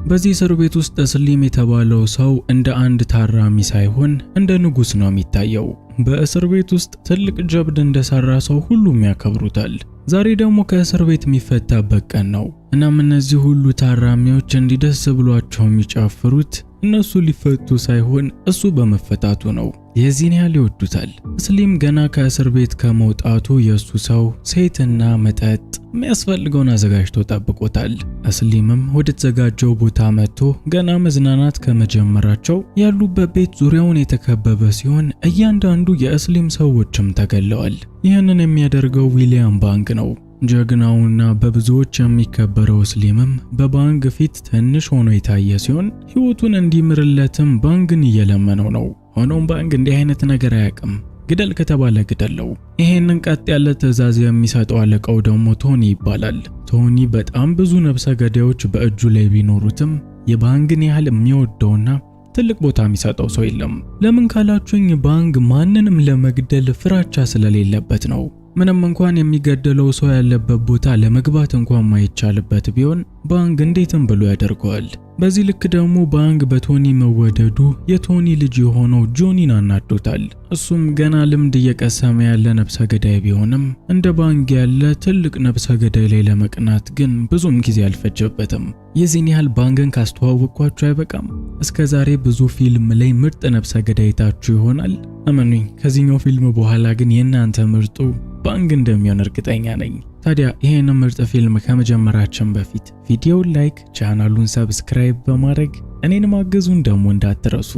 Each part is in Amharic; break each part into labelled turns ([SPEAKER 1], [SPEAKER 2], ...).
[SPEAKER 1] በዚህ እስር ቤት ውስጥ ስሊም የተባለው ሰው እንደ አንድ ታራሚ ሳይሆን እንደ ንጉስ ነው የሚታየው። በእስር ቤት ውስጥ ትልቅ ጀብድ እንደሰራ ሰው ሁሉም ያከብሩታል። ዛሬ ደግሞ ከእስር ቤት የሚፈታበት ቀን ነው። እናም እነዚህ ሁሉ ታራሚዎች እንዲደስ ብሏቸው የሚጨፍሩት እነሱ ሊፈቱ ሳይሆን እሱ በመፈታቱ ነው። የዚህን ያህል ይወዱታል። ስሊም ገና ከእስር ቤት ከመውጣቱ የሱ ሰው ሴትና መጠጥ የሚያስፈልገውን አዘጋጅቶ ጠብቆታል። ስሊምም ወደ ተዘጋጀው ቦታ መጥቶ ገና መዝናናት ከመጀመራቸው ያሉበት ቤት ዙሪያውን የተከበበ ሲሆን እያንዳንዱ የስሊም ሰዎችም ተገለዋል። ይህንን የሚያደርገው ዊሊያም ባንግ ነው። ጀግናውና በብዙዎች የሚከበረው ስሊምም በባንግ ፊት ትንሽ ሆኖ የታየ ሲሆን ሕይወቱን እንዲምርለትም ባንግን እየለመነው ነው። ሆኖም ባንግ እንዲህ አይነት ነገር አያውቅም። ግደል ከተባለ ግደለው። ይሄንን ቀጥ ያለ ትዕዛዝ የሚሰጠው አለቃው ደግሞ ቶኒ ይባላል። ቶኒ በጣም ብዙ ነፍሰ ገዳዮች በእጁ ላይ ቢኖሩትም የባንግን ያህል የሚወደውና ትልቅ ቦታ የሚሰጠው ሰው የለም። ለምን ካላችሁኝ ባንግ ማንንም ለመግደል ፍራቻ ስለሌለበት ነው። ምንም እንኳን የሚገደለው ሰው ያለበት ቦታ ለመግባት እንኳን ማይቻልበት ቢሆን ባንግ እንዴትም ብሎ ያደርገዋል። በዚህ ልክ ደግሞ ባንግ በቶኒ መወደዱ የቶኒ ልጅ የሆነው ጆኒን አናዶታል። እሱም ገና ልምድ እየቀሰመ ያለ ነፍሰ ገዳይ ቢሆንም እንደ ባንግ ያለ ትልቅ ነፍሰ ገዳይ ላይ ለመቅናት ግን ብዙም ጊዜ አልፈጀበትም። የዚህን ያህል ባንግን ካስተዋወቅኳችሁ አይበቃም? እስከዛሬ ብዙ ፊልም ላይ ምርጥ ነፍሰ ገዳይ ታችሁ ይሆናል። እመኑኝ ከዚህኛው ፊልም በኋላ ግን የእናንተ ምርጡ ባንግ እንደሚሆን እርግጠኛ ነኝ። ታዲያ ይሄንን ምርጥ ፊልም ከመጀመራችን በፊት ቪዲዮውን ላይክ፣ ቻናሉን ሰብስክራይብ በማድረግ እኔን ማገዙን ደግሞ እንዳትረሱ።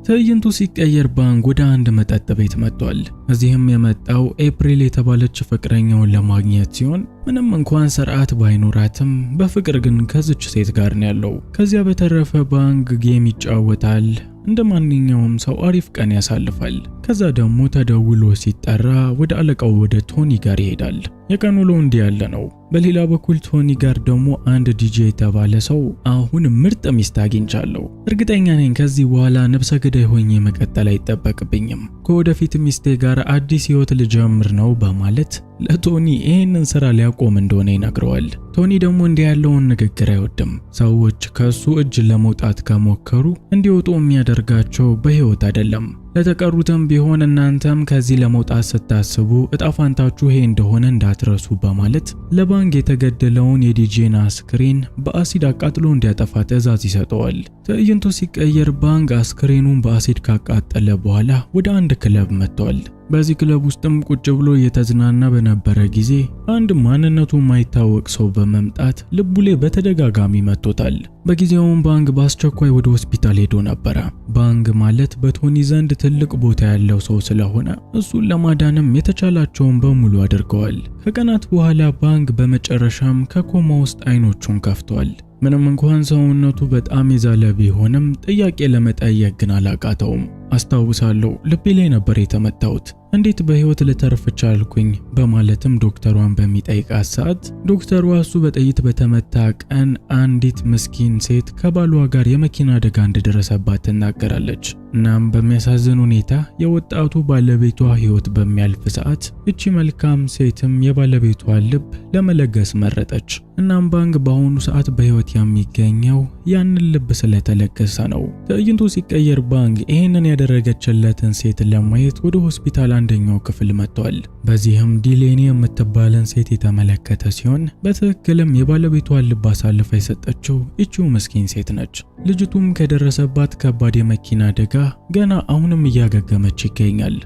[SPEAKER 1] ትዕይንቱ ሲቀየር ባንግ ወደ አንድ መጠጥ ቤት መጥቷል። እዚህም የመጣው ኤፕሪል የተባለች ፍቅረኛውን ለማግኘት ሲሆን ምንም እንኳን ስርዓት ባይኖራትም በፍቅር ግን ከዚች ሴት ጋር ነው ያለው። ከዚያ በተረፈ ባንግ ጌም ይጫወታል። እንደ ማንኛውም ሰው አሪፍ ቀን ያሳልፋል። ከዛ ደግሞ ተደውሎ ሲጠራ ወደ አለቃው ወደ ቶኒ ጋር ይሄዳል። የቀኑ ውሎ እንዲህ ያለ ነው። በሌላ በኩል ቶኒ ጋር ደግሞ አንድ ዲጄ የተባለ ሰው አሁን ምርጥ ሚስት አግኝቻለሁ፣ እርግጠኛ ነኝ ከዚህ በኋላ ነፍሰ ገዳይ ሆኜ መቀጠል አይጠበቅብኝም፣ ከወደፊት ሚስቴ ጋር አዲስ ህይወት ልጀምር ነው በማለት ለቶኒ ይህንን ስራ ሊያቆም እንደሆነ ይነግረዋል። ቶኒ ደግሞ እንዲህ ያለውን ንግግር አይወድም። ሰዎች ከሱ እጅ ለመውጣት ከሞከሩ እንዲወጡ የሚያደርጋቸው በህይወት አይደለም። ለተቀሩትም ቢሆን እናንተም ከዚህ ለመውጣት ስታስቡ እጣፋንታችሁ ይሄ እንደሆነ እንዳትረሱ በማለት ለባንግ የተገደለውን የዲጄን አስክሬን በአሲድ አቃጥሎ እንዲያጠፋ ትዕዛዝ ይሰጠዋል። ትዕይንቱ ሲቀየር ባንግ አስክሬኑን በአሲድ ካቃጠለ በኋላ ወደ አንድ ክለብ መጥቷል። በዚህ ክለብ ውስጥም ቁጭ ብሎ እየተዝናና በነበረ ጊዜ አንድ ማንነቱ የማይታወቅ ሰው በመምጣት ልቡ ላይ በተደጋጋሚ መጥቶታል። በጊዜውም ባንግ በአስቸኳይ ወደ ሆስፒታል ሄዶ ነበረ። ባንግ ማለት በቶኒ ዘንድ ትልቅ ቦታ ያለው ሰው ስለሆነ እሱን ለማዳንም የተቻላቸውን በሙሉ አድርገዋል። ከቀናት በኋላ ባንግ በመጨረሻም ከኮማ ውስጥ አይኖቹን ከፍቷል። ምንም እንኳን ሰውነቱ በጣም የዛለ ቢሆንም ጥያቄ ለመጠየቅ ግን አላቃተውም። አስታውሳለሁ ልቤ ላይ ነበር የተመታሁት፣ እንዴት በህይወት ልተርፍ ቻልኩኝ በማለትም ዶክተሯን በሚጠይቃት ሰዓት ዶክተሯ እሱ በጥይት በተመታ ቀን አንዲት ምስኪን ሴት ከባሏ ጋር የመኪና አደጋ እንደደረሰባት ትናገራለች። እናም በሚያሳዝን ሁኔታ የወጣቱ ባለቤቷ ህይወት በሚያልፍ ሰዓት እቺ መልካም ሴትም የባለቤቷን ልብ ለመለገስ መረጠች። እናም ባንግ በአሁኑ ሰዓት በህይወት የሚገኘው ያንን ልብ ስለተለገሰ ነው። ትዕይንቱ ሲቀየር ባንግ ይህንን ያደረገችለትን ሴት ለማየት ወደ ሆስፒታል አንደኛው ክፍል መጥቷል። በዚህም ዲሌኒ የምትባለን ሴት የተመለከተ ሲሆን በትክክልም የባለቤቷን ልብ አሳልፋ የሰጠችው እቺው ምስኪን ሴት ነች። ልጅቱም ከደረሰባት ከባድ የመኪና አደጋ ገና አሁንም እያገገመች ይገኛል።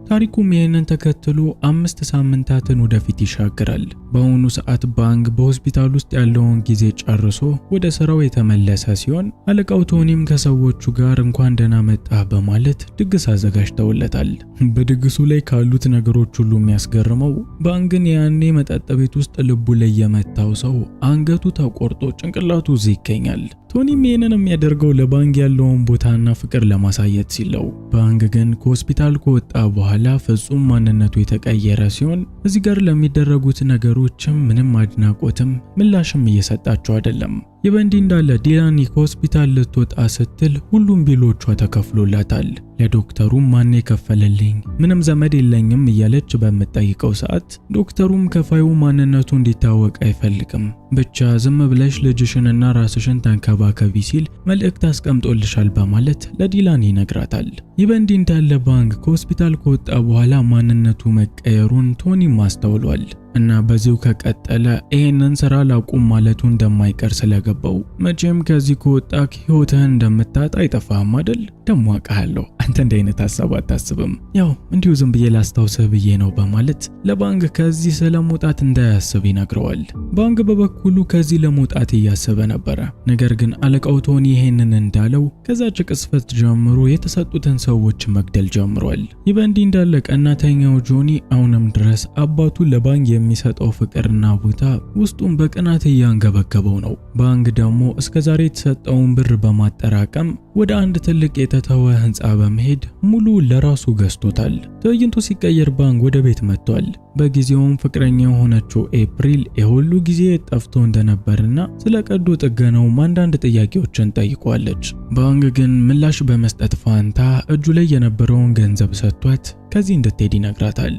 [SPEAKER 1] ታሪኩም ይህንን ተከትሎ 5 ሳምንታትን ወደፊት ይሻገራል። በአሁኑ ሰዓት ባንግ በሆስፒታል ውስጥ ያለውን ጊዜ ጨርሶ ወደ ስራው የተመለሰ ሲሆን አለቃው ቶኒም ከሰዎቹ ጋር እንኳን ደህና መጣ በማለት ድግስ አዘጋጅተውለታል። በድግሱ ላይ ካሉት ነገሮች ሁሉ የሚያስገርመው ባንግን ያኔ መጠጥ ቤት ውስጥ ልቡ ላይ የመታው ሰው አንገቱ ተቆርጦ ጭንቅላቱ እዚህ ይገኛል። ቶኒም ይህንን የሚያደርገው ለባንግ ያለውን ቦታና ፍቅር ለማሳየት ሲለው፣ ባንግ ግን ከሆስፒታል ከወጣ በኋላ ፍጹም ማንነቱ የተቀየረ ሲሆን እዚህ ጋር ለሚደረጉት ነገሮችም ምንም አድናቆትም ምላሽም እየሰጣቸው አይደለም። ይህ በእንዲህ እንዳለ ዲላኒ ከሆስፒታል ልትወጣ ስትል ሁሉም ቢሎቿ ተከፍሎላታል። ለዶክተሩም ማን የከፈለልኝ ምንም ዘመድ የለኝም እያለች በምትጠይቀው ሰዓት ዶክተሩም ከፋዩ ማንነቱ እንዲታወቅ አይፈልግም፣ ብቻ ዝም ብለሽ ልጅሽንና ራስሽን ተንከባከቢ ሲል መልእክት አስቀምጦልሻል በማለት ለዲላኒ ይነግራታል። ይህ በእንዲህ እንዳለ ባንግ ከሆስፒታል ከወጣ በኋላ ማንነቱ መቀየሩን ቶኒም አስተውሏል እና በዚሁ ከቀጠለ ይሄንን ስራ ላቁም ማለቱ እንደማይቀር ስለገባው መቼም ከዚህ ከወጣክ ህይወትህን እንደምታጣ አይጠፋህም አይደል? ደሞ አውቃለሁ አንተ እንደ አይነት ሐሳብ አታስብም፣ ያው እንዲሁ ዝም ብዬ ላስታውስህ ብዬ ነው በማለት ለባንግ ከዚህ ስለመውጣት እንዳያስብ ይነግረዋል። ባንግ በበኩሉ ከዚህ ለመውጣት እያሰበ ነበረ። ነገር ግን አለቃው ቶኒ ይሄንን እንዳለው ከዛች ቅስፈት ጀምሮ የተሰጡትን ሰዎች መግደል ጀምሯል። ይህ በእንዲህ እንዳለ ቀናተኛው ጆኒ አሁንም ድረስ አባቱ ለባንግ የሚሰጠው ፍቅርና ቦታ ውስጡን በቅናት እያንገበገበው ነው። ባንግ ደግሞ እስከዛሬ የተሰጠውን ብር በማጠራቀም ወደ አንድ ትልቅ የተተወ ህንጻ በመሄድ ሙሉ ለራሱ ገዝቶታል። ትዕይንቱ ሲቀየር ባንግ ወደ ቤት መጥቷል። በጊዜውም ፍቅረኛ የሆነችው ኤፕሪል የሁሉ ጊዜ ጠፍቶ እንደነበርና ስለ ቀዶ ጥገናውም አንዳንድ ጥያቄዎችን ጠይቋለች። ባንግ ግን ምላሽ በመስጠት ፋንታ እጁ ላይ የነበረውን ገንዘብ ሰጥቷት ከዚህ እንድትሄድ ይነግራታል።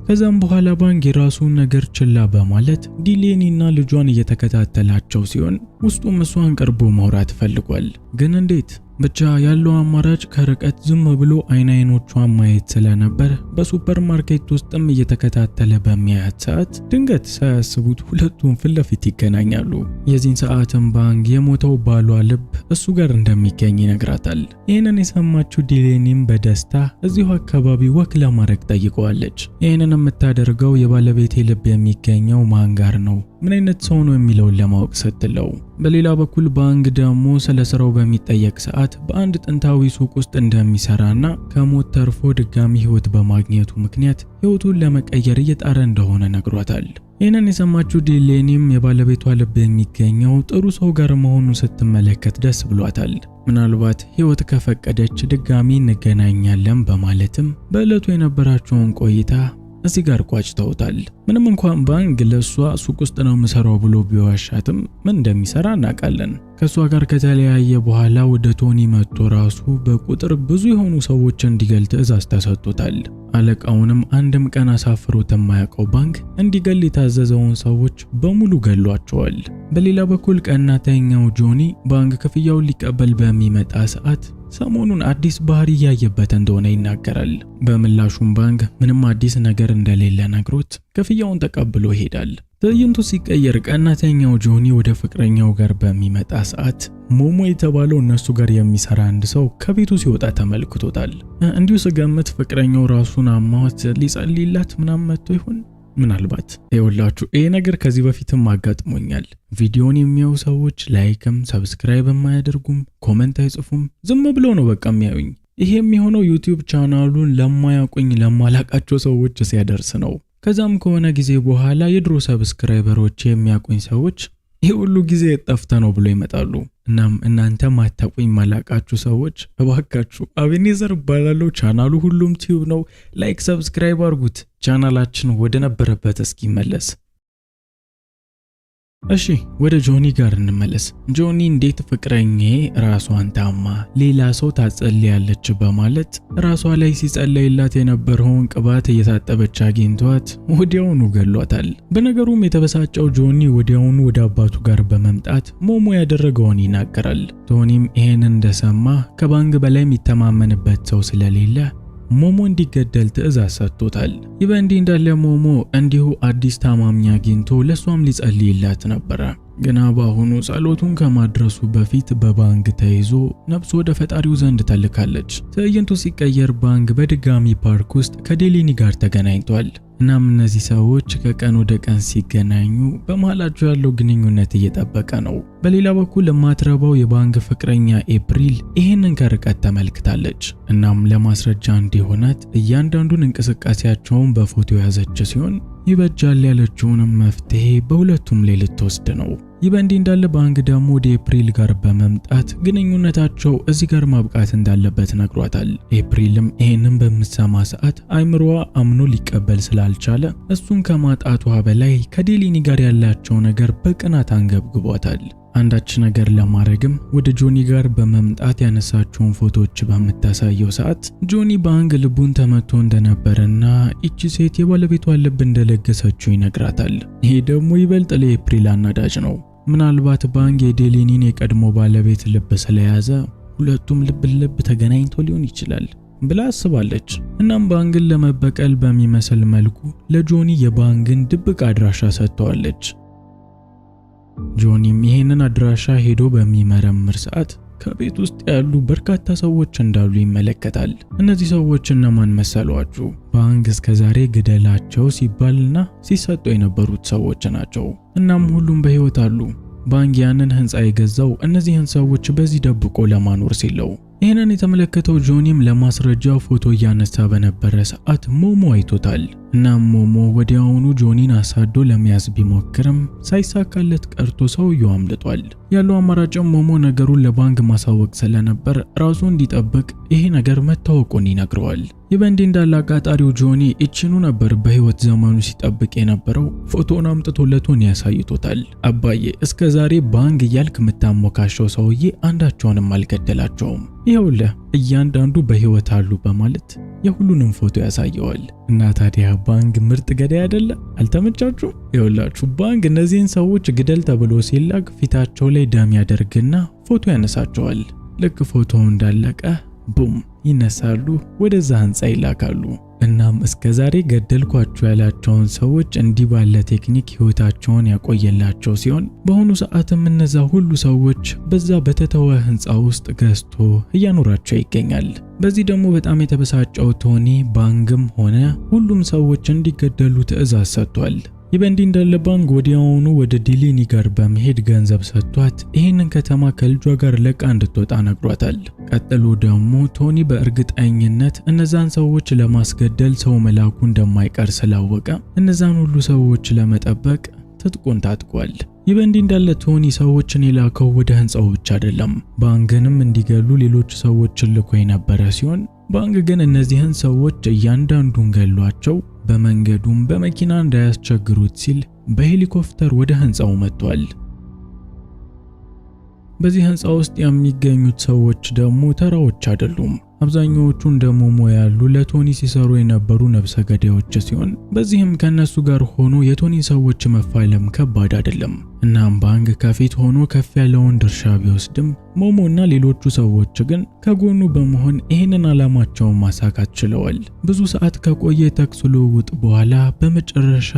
[SPEAKER 1] ከዛም በኋላ ባንግ የራሱን ነገር ችላ በማለት ዲሌኒና ልጇን እየተከታተላቸው ሲሆን ውስጡም እሷን ቀርቦ ማውራት ፈልጓል። ግን እንዴት? ብቻ ያለው አማራጭ ከርቀት ዝም ብሎ አይኖቿን ማየት ስለነበር በሱፐርማርኬት ውስጥም እየተከታተለ በሚያያት ሰዓት ድንገት ሳያስቡት ሁለቱም ፊት ለፊት ይገናኛሉ። የዚህን ሰዓትም ባንግ የሞተው ባሏ ልብ እሱ ጋር እንደሚገኝ ይነግራታል። ይህንን የሰማችው ዲሌኒም በደስታ እዚሁ አካባቢ ወክ ለማድረግ ጠይቀዋለች። ይህንን የምታደርገው የባለቤቴ ልብ የሚገኘው ማን ጋር ነው፣ ምን አይነት ሰው ነው የሚለውን ለማወቅ ስትለው፣ በሌላ በኩል ባንግ ደግሞ ስለ ስራው በሚጠየቅ ሰዓት በአንድ ጥንታዊ ሱቅ ውስጥ እንደሚሰራና ከሞት ተርፎ ድጋሚ ህይወት በማግኘቱ ምክንያት ህይወቱን ለመቀየር እየጣረ እንደሆነ ነግሯታል። ይህንን የሰማችው ዲሌኒም የባለቤቷ ልብ የሚገኘው ጥሩ ሰው ጋር መሆኑን ስትመለከት ደስ ብሏታል። ምናልባት ህይወት ከፈቀደች ድጋሚ እንገናኛለን በማለትም በዕለቱ የነበራቸውን ቆይታ እዚህ ጋር ቋጭተውታል። ምንም እንኳን ባንግ ለሷ ሱቅ ውስጥ ነው የምሰራው ብሎ ቢዋሻትም ምን እንደሚሰራ እናውቃለን። ከሷ ጋር ከተለያየ በኋላ ወደ ቶኒ መጥቶ ራሱ በቁጥር ብዙ የሆኑ ሰዎች እንዲገል ትዕዛዝ ተሰጥቶታል። አለቃውንም አንድም ቀን አሳፍሮት የማያውቀው ባንግ እንዲገል የታዘዘውን ሰዎች በሙሉ ገሏቸዋል። በሌላ በኩል ቀናተኛው ጆኒ ባንግ ክፍያውን ሊቀበል በሚመጣ ሰዓት ሰሞኑን አዲስ ባህሪ ያየበት እንደሆነ ይናገራል። በምላሹም ባንግ ምንም አዲስ ነገር እንደሌለ ነግሮት ክፍያውን ተቀብሎ ይሄዳል። ትዕይንቱ ሲቀየር ቀናተኛው ጆኒ ወደ ፍቅረኛው ጋር በሚመጣ ሰዓት ሞሞ የተባለው እነሱ ጋር የሚሰራ አንድ ሰው ከቤቱ ሲወጣ ተመልክቶታል። እንዲሁ ስገምት ፍቅረኛው ራሱን አሟት ሊጸልይላት ምናምን መጥቶ ይሆን? ምናልባት ይኸውላችሁ ይሄ ነገር ከዚህ በፊትም አጋጥሞኛል። ቪዲዮን የሚያዩ ሰዎች ላይክም ሰብስክራይብም አያደርጉም፣ ኮሜንት አይጽፉም፣ ዝም ብሎ ነው በቃ የሚያዩኝ። ይሄ የሚሆነው ዩቲዩብ ቻናሉን ለማያውቁኝ ለማላቃቸው ሰዎች ሲያደርስ ነው። ከዛም ከሆነ ጊዜ በኋላ የድሮ ሰብስክራይበሮች የሚያውቁኝ ሰዎች ይሄ ሁሉ ጊዜ ጠፍተ ነው ብሎ ይመጣሉ። እናም እናንተ ማታውቁኝ ማላቃችሁ ሰዎች እባካችሁ አቤኔዘር ባላለው ቻናሉ ሁሉም ቲዩብ ነው፣ ላይክ ሰብስክራይብ አድርጉት፣ ቻናላችን ወደ ነበረበት እስኪመለስ። እሺ ወደ ጆኒ ጋር እንመለስ። ጆኒ እንዴት ፍቅረኛዬ ራሷን ታማ ሌላ ሰው ታጸልያለች በማለት ራሷ ላይ ሲጸለይላት የነበረውን ቅባት እየታጠበች አግኝቷት ወዲያውኑ ገሏታል። በነገሩም የተበሳጨው ጆኒ ወዲያውኑ ወደ አባቱ ጋር በመምጣት ሞሞ ያደረገውን ይናገራል። ቶኒም ይሄንን እንደሰማ ከባንግ በላይ የሚተማመንበት ሰው ስለሌለ ሞሞ እንዲገደል ትዕዛዝ ሰጥቶታል። ይህ በእንዲህ እንዳለ ሞሞ እንዲሁ አዲስ ታማሚ አግኝቶ ለሷም ሊጸልይላት ነበረ። ገና በአሁኑ ጸሎቱን ከማድረሱ በፊት በባንግ ተይዞ ነፍሱ ወደ ፈጣሪው ዘንድ ተልካለች። ትዕይንቱ ሲቀየር ባንግ በድጋሚ ፓርክ ውስጥ ከዴሊኒ ጋር ተገናኝቷል። እናም እነዚህ ሰዎች ከቀን ወደ ቀን ሲገናኙ በመሃላቸው ያለው ግንኙነት እየጠበቀ ነው። በሌላ በኩል የማትረባው የባንግ ፍቅረኛ ኤፕሪል ይህንን ከርቀት ተመልክታለች። እናም ለማስረጃ እንዲሆናት እያንዳንዱን እንቅስቃሴያቸውን በፎቶ ያዘች ሲሆን ይበጃል ያለችውንም መፍትሄ በሁለቱም ላይ ልትወስድ ነው። ይህ በእንዲህ እንዳለ ባንግ ደግሞ ወደ ኤፕሪል ጋር በመምጣት ግንኙነታቸው እዚህ ጋር ማብቃት እንዳለበት ነግሯታል። ኤፕሪልም ይሄንን በምትሰማ ሰዓት አይምሮዋ አምኖ ሊቀበል ስላልቻለ እሱን ከማጣቷ በላይ ከዴሊኒ ጋር ያላቸው ነገር በቅናት አንገብግቧታል። አንዳች ነገር ለማድረግም ወደ ጆኒ ጋር በመምጣት ያነሳቸውን ፎቶዎች በምታሳየው ሰዓት ጆኒ ባንግ ልቡን ተመቶ እንደነበረና እቺ ሴት የባለቤቷን ልብ እንደለገሰችው ይነግራታል። ይሄ ደግሞ ይበልጥ ለኤፕሪል አናዳጅ ነው። ምናልባት ባንግ የዴሊኒን የቀድሞ ባለቤት ልብ ስለያዘ ሁለቱም ልብ ተገናኝቶ ሊሆን ይችላል ብላ አስባለች። እናም ባንግን ለመበቀል በሚመስል መልኩ ለጆኒ የባንግን ድብቅ አድራሻ ሰጥተዋለች። ጆኒም ይሄንን አድራሻ ሄዶ በሚመረምር ሰዓት ከቤት ውስጥ ያሉ በርካታ ሰዎች እንዳሉ ይመለከታል። እነዚህ ሰዎች እነማን መሰሏችሁ? ባንግ እስከዛሬ ግደላቸው ሲባልና ሲሰጡ የነበሩት ሰዎች ናቸው። እናም ሁሉም በህይወት አሉ። ባንግ ያንን ህንፃ የገዛው እነዚህን ሰዎች በዚህ ደብቆ ለማኖር ሲለው። ይህንን የተመለከተው ጆኒም ለማስረጃው ፎቶ እያነሳ በነበረ ሰዓት ሞሞ አይቶታል። እናም ሞሞ ወዲያውኑ ጆኒን አሳዶ ለመያዝ ቢሞክርም ሳይሳካለት ቀርቶ ሰውየው አምልጧል። ያለው አማራጭም ሞሞ ነገሩን ለባንግ ማሳወቅ ስለነበር ራሱ እንዲጠብቅ ይሄ ነገር መታወቁን ይነግረዋል። ይህ በእንዲህ እንዳለ አቃጣሪው ጆኒ እቺኑ ነበር በህይወት ዘመኑ ሲጠብቅ የነበረው። ፎቶን አምጥቶ ለቶኒ ያሳይቶታል። አባዬ እስከዛሬ ባንግ እያልክ የምታሞካሸው ሰውዬ አንዳቸውንም አልገደላቸውም፣ ይኸውልህ እያንዳንዱ በህይወት አሉ በማለት የሁሉንም ፎቶ ያሳየዋል። እና ታዲያ ባንግ ምርጥ ገዳይ አይደለ? አልተመቻችሁም? ይኸውላችሁ ባንግ እነዚህን ሰዎች ግደል ተብሎ ሲላክ ፊታቸው ላይ ደም ያደርግና ፎቶ ያነሳቸዋል። ልክ ፎቶው እንዳለቀ ቡም ይነሳሉ፣ ወደዛ ህንፃ ይላካሉ። እናም እስከዛሬ ገደልኳቸው ያላቸውን ሰዎች እንዲህ ባለ ቴክኒክ ህይወታቸውን ያቆየላቸው ሲሆን በአሁኑ ሰዓትም እነዛ ሁሉ ሰዎች በዛ በተተወ ህንፃ ውስጥ ገዝቶ እያኖራቸው ይገኛል። በዚህ ደግሞ በጣም የተበሳጨው ቶኒ ባንግም ሆነ ሁሉም ሰዎች እንዲገደሉ ትዕዛዝ ሰጥቷል። ይህ በእንዲህ እንዳለ ባንግ ወዲያውኑ ወደ ዴሊኒ ጋር በመሄድ ገንዘብ ሰጥቷት ይህንን ከተማ ከልጇ ጋር ለቃ እንድትወጣ ነግሯታል። ቀጥሎ ደግሞ ቶኒ በእርግጠኝነት እነዛን ሰዎች ለማስገደል ሰው መላኩ እንደማይቀር ስላወቀ እነዛን ሁሉ ሰዎች ለመጠበቅ ትጥቁን ታጥቋል። ይህ በእንዲህ እንዳለ ቶኒ ሰዎችን የላከው ወደ ህንፃው ብቻ አይደለም፣ ባንግንም እንዲገሉ ሌሎች ሰዎችን ልኮ የነበረ ሲሆን ባንግ ግን እነዚህን ሰዎች እያንዳንዱን ገሏቸው በመንገዱም በመኪና እንዳያስቸግሩት ሲል በሄሊኮፕተር ወደ ህንፃው መጥቷል። በዚህ ህንፃ ውስጥ የሚገኙት ሰዎች ደግሞ ተራዎች አይደሉም። አብዛኛዎቹ እንደሞሞ ያሉ ለቶኒ ሲሰሩ የነበሩ ነፍሰ ገዳዮች ሲሆን በዚህም ከነሱ ጋር ሆኖ የቶኒ ሰዎች መፋለም ከባድ አይደለም። እናም ባንግ ከፊት ሆኖ ከፍ ያለውን ድርሻ ቢወስድም ሞሞና ሌሎቹ ሰዎች ግን ከጎኑ በመሆን ይህንን ዓላማቸውን ማሳካት ችለዋል። ብዙ ሰዓት ከቆየ ተኩስ ልውውጥ በኋላ በመጨረሻ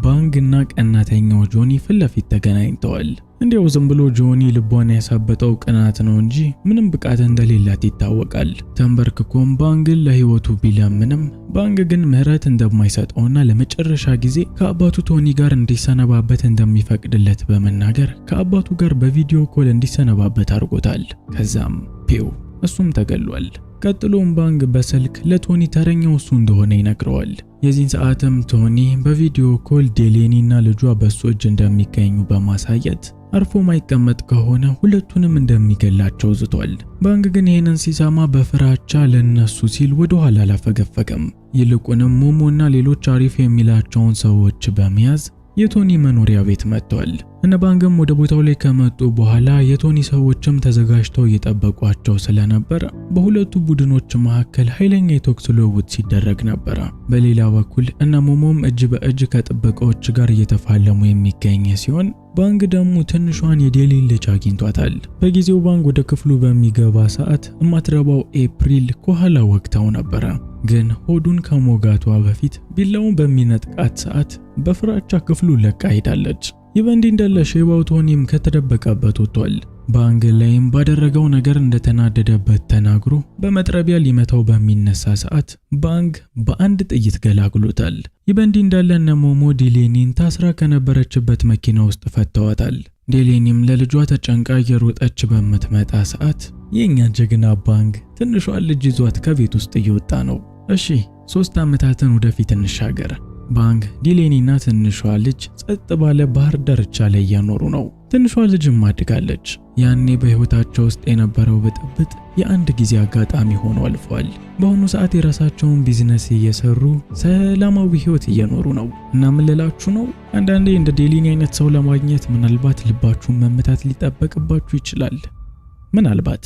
[SPEAKER 1] ባንግና ቀናተኛው ጆኒ ፊት ለፊት ተገናኝተዋል። እንዲያው ዝም ብሎ ጆኒ ልቧን ያሳበጠው ቅናት ነው እንጂ ምንም ብቃት እንደሌላት ይታወቃል። ተንበርክኮም ባንግን ለህይወቱ ቢለምንም ባንግ ግን ምህረት እንደማይሰጠውና ለመጨረሻ ጊዜ ከአባቱ ቶኒ ጋር እንዲሰነባበት እንደሚፈቅድለት በመናገር ከአባቱ ጋር በቪዲዮ ኮል እንዲሰነባበት አድርጎታል። ከዛም ፒው እሱም ተገሏል። ቀጥሎም ባንግ በስልክ ለቶኒ ተረኛው እሱ እንደሆነ ይነግረዋል። የዚህን ሰዓትም ቶኒ በቪዲዮ ኮል ዴሊኒና ልጇ በሱ እጅ እንደሚገኙ በማሳየት አርፎ ማይቀመጥ ከሆነ ሁለቱንም እንደሚገላቸው ዝቷል። ባንግ ግን ይሄንን ሲሰማ በፍራቻ ለነሱ ሲል ወደ ኋላ አላፈገፈገም። ይልቁንም ሞሞና ሌሎች አሪፍ የሚላቸውን ሰዎች በመያዝ የቶኒ መኖሪያ ቤት መጥቷል። እነ ባንግም ወደ ቦታው ላይ ከመጡ በኋላ የቶኒ ሰዎችም ተዘጋጅተው እየጠበቋቸው ስለነበር በሁለቱ ቡድኖች መካከል ኃይለኛ የተኩስ ልውውጥ ሲደረግ ነበር። በሌላ በኩል እነ ሞሞም እጅ በእጅ ከጥበቃዎች ጋር እየተፋለሙ የሚገኝ ሲሆን ባንግ ደግሞ ትንሿን የዴሊን ልጅ አግኝቷታል። በጊዜው ባንግ ወደ ክፍሉ በሚገባ ሰዓት እማትረባው ኤፕሪል ከኋላ ወግታው ነበር። ግን ሆዱን ከሞጋቷ በፊት ቢላውን በሚነጥቃት ሰዓት በፍራቻ ክፍሉ ለቃ ሄዳለች። ይህ በእንዲህ እንዳለ ሼባው ቶኒም ከተደበቀበት ወጥቷል። ባንግ ላይም ባደረገው ነገር እንደተናደደበት ተናግሮ በመጥረቢያ ሊመታው በሚነሳ ሰዓት ባንግ በአንድ ጥይት ገላግሎታል። ይህ በእንዲህ እንዳለ እነ ሞሞ ዴሊኒን ታስራ ከነበረችበት መኪና ውስጥ ፈተዋታል። ዴሊኒም ለልጇ ተጨንቃ እየሮጠች በምትመጣ ሰዓት የኛ ጀግና ባንግ ትንሿን ልጅ ይዟት ከቤት ውስጥ እየወጣ ነው። እሺ 3 ዓመታትን ወደፊት እንሻገር። ባንግ ዲሌኒና ትንሿ ልጅ ጸጥ ባለ ባህር ዳርቻ ላይ እየኖሩ ነው። ትንሿ ልጅም አድጋለች። ያኔ በህይወታቸው ውስጥ የነበረው ብጥብጥ የአንድ ጊዜ አጋጣሚ ሆኖ አልፏል። በአሁኑ ሰዓት የራሳቸውን ቢዝነስ እየሰሩ ሰላማዊ ህይወት እየኖሩ ነው። እና ምን ልላችሁ ነው፣ አንዳንዴ እንደ ዲሌኒ አይነት ሰው ለማግኘት ምናልባት ልባችሁን መመታት ሊጠበቅባችሁ ይችላል። ምናልባት